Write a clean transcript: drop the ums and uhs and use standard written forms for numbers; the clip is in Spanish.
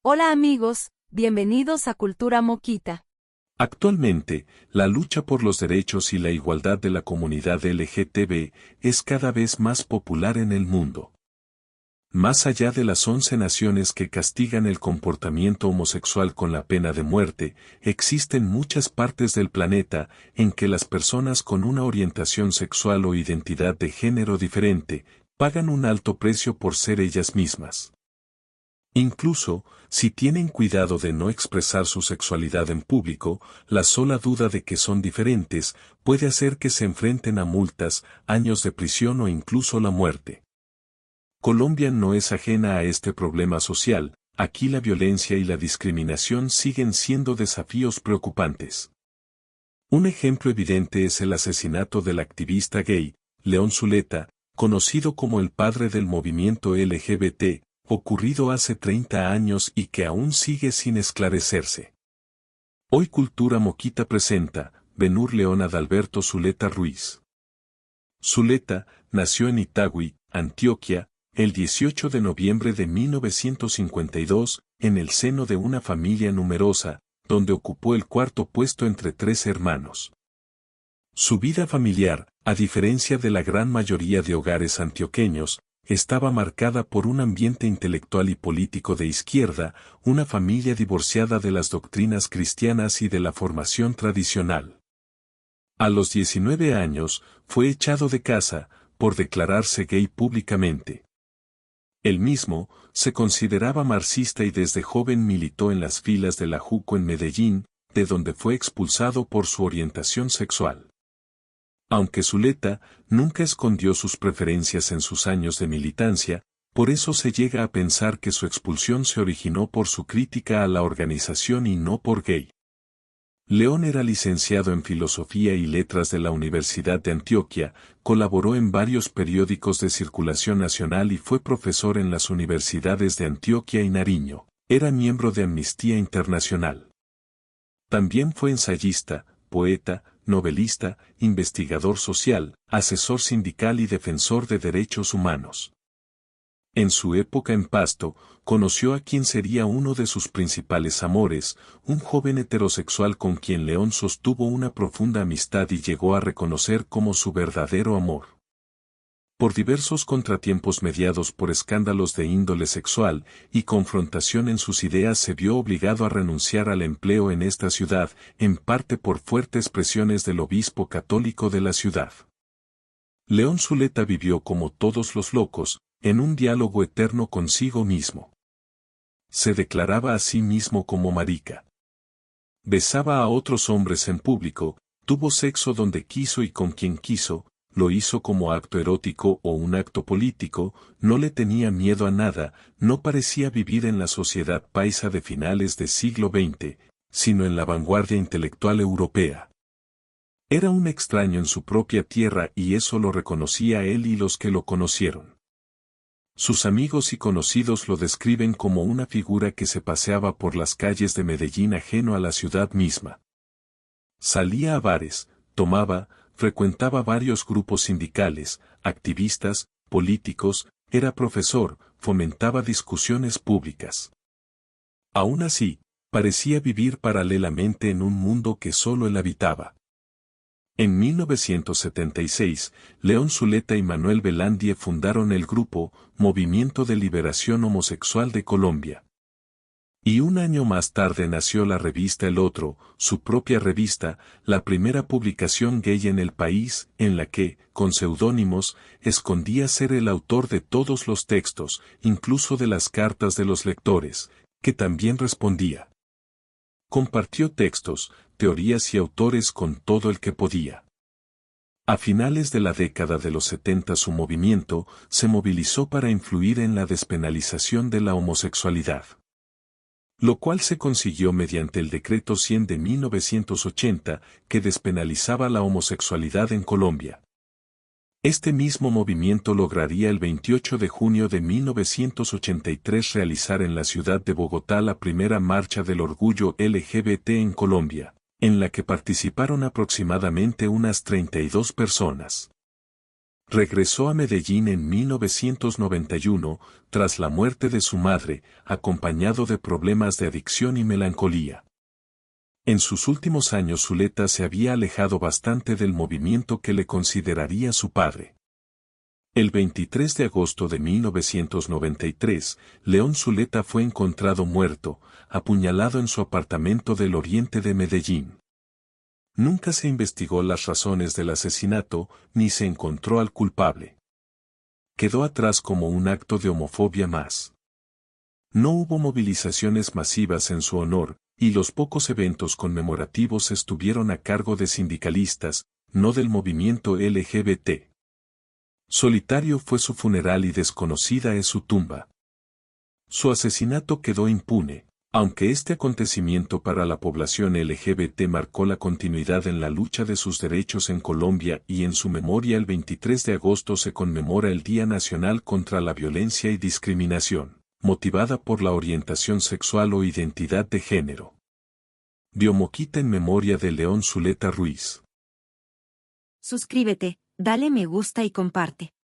Hola amigos, bienvenidos a Cultura Moquita. Actualmente, la lucha por los derechos y la igualdad de la comunidad LGTB es cada vez más popular en el mundo. Más allá de las 11 naciones que castigan el comportamiento homosexual con la pena de muerte, existen muchas partes del planeta en que las personas con una orientación sexual o identidad de género diferente pagan un alto precio por ser ellas mismas. Incluso, si tienen cuidado de no expresar su sexualidad en público, la sola duda de que son diferentes puede hacer que se enfrenten a multas, años de prisión o incluso la muerte. Colombia no es ajena a este problema social, aquí la violencia y la discriminación siguen siendo desafíos preocupantes. Un ejemplo evidente es el asesinato del activista gay, León Zuleta, conocido como el padre del movimiento LGBT, ocurrido hace 30 años y que aún sigue sin esclarecerse. Hoy Cultura Moquita presenta, Ben-Hur León Adalberto Zuleta Ruiz. Zuleta nació en Itagüí, Antioquia, el 18 de noviembre de 1952, en el seno de una familia numerosa, donde ocupó el cuarto puesto entre 3 hermanos. Su vida familiar, a diferencia de la gran mayoría de hogares antioqueños, estaba marcada por un ambiente intelectual y político de izquierda, una familia divorciada de las doctrinas cristianas y de la formación tradicional. A los 19 años, fue echado de casa, por declararse gay públicamente. Él mismo, se consideraba marxista y desde joven militó en las filas de la JUCO en Medellín, de donde fue expulsado por su orientación sexual. Aunque Zuleta nunca escondió sus preferencias en sus años de militancia, por eso se llega a pensar que su expulsión se originó por su crítica a la organización y no por gay. León era licenciado en Filosofía y Letras de la Universidad de Antioquia, colaboró en varios periódicos de circulación nacional y fue profesor en las universidades de Antioquia y Nariño. Era miembro de Amnistía Internacional. También fue ensayista, poeta, novelista, investigador social, asesor sindical y defensor de derechos humanos. En su época en Pasto, conoció a quien sería uno de sus principales amores, un joven heterosexual con quien León sostuvo una profunda amistad y llegó a reconocer como su verdadero amor. Por diversos contratiempos mediados por escándalos de índole sexual y confrontación en sus ideas se vio obligado a renunciar al empleo en esta ciudad, en parte por fuertes presiones del obispo católico de la ciudad. León Zuleta vivió como todos los locos, en un diálogo eterno consigo mismo. Se declaraba a sí mismo como marica. Besaba a otros hombres en público, tuvo sexo donde quiso y con quien quiso, lo hizo como acto erótico o un acto político, no le tenía miedo a nada, no parecía vivir en la sociedad paisa de finales del siglo XX, sino en la vanguardia intelectual europea. Era un extraño en su propia tierra y eso lo reconocía él y los que lo conocieron. Sus amigos y conocidos lo describen como una figura que se paseaba por las calles de Medellín ajeno a la ciudad misma. Salía a bares, tomaba, frecuentaba varios grupos sindicales, activistas, políticos, era profesor, fomentaba discusiones públicas. Aún así, parecía vivir paralelamente en un mundo que solo él habitaba. En 1976, León Zuleta y Manuel Velandie fundaron el grupo Movimiento de Liberación Homosexual de Colombia. Y un año más tarde nació la revista El Otro, su propia revista, la primera publicación gay en el país, en la que, con seudónimos, escondía ser el autor de todos los textos, incluso de las cartas de los lectores, que también respondía. Compartió textos, teorías y autores con todo el que podía. A finales de la década de los 70 su movimiento se movilizó para influir en la despenalización de la homosexualidad, lo cual se consiguió mediante el Decreto 100 de 1980, que despenalizaba la homosexualidad en Colombia. Este mismo movimiento lograría el 28 de junio de 1983 realizar en la ciudad de Bogotá la primera marcha del orgullo LGBT en Colombia, en la que participaron aproximadamente unas 32 personas. Regresó a Medellín en 1991, tras la muerte de su madre, acompañado de problemas de adicción y melancolía. En sus últimos años Zuleta se había alejado bastante del movimiento que le consideraría su padre. El 23 de agosto de 1993, León Zuleta fue encontrado muerto, apuñalado en su apartamento del oriente de Medellín. Nunca se investigó las razones del asesinato, ni se encontró al culpable. Quedó atrás como un acto de homofobia más. No hubo movilizaciones masivas en su honor, y los pocos eventos conmemorativos estuvieron a cargo de sindicalistas, no del movimiento LGBT. Solitario fue su funeral y desconocida es su tumba. Su asesinato quedó impune, aunque este acontecimiento para la población LGBT marcó la continuidad en la lucha de sus derechos en Colombia y en su memoria el 23 de agosto se conmemora el Día Nacional contra la Violencia y Discriminación, motivada por la orientación sexual o identidad de género. Diomoquita en memoria de León Zuleta Ruiz. Suscríbete, dale me gusta y comparte.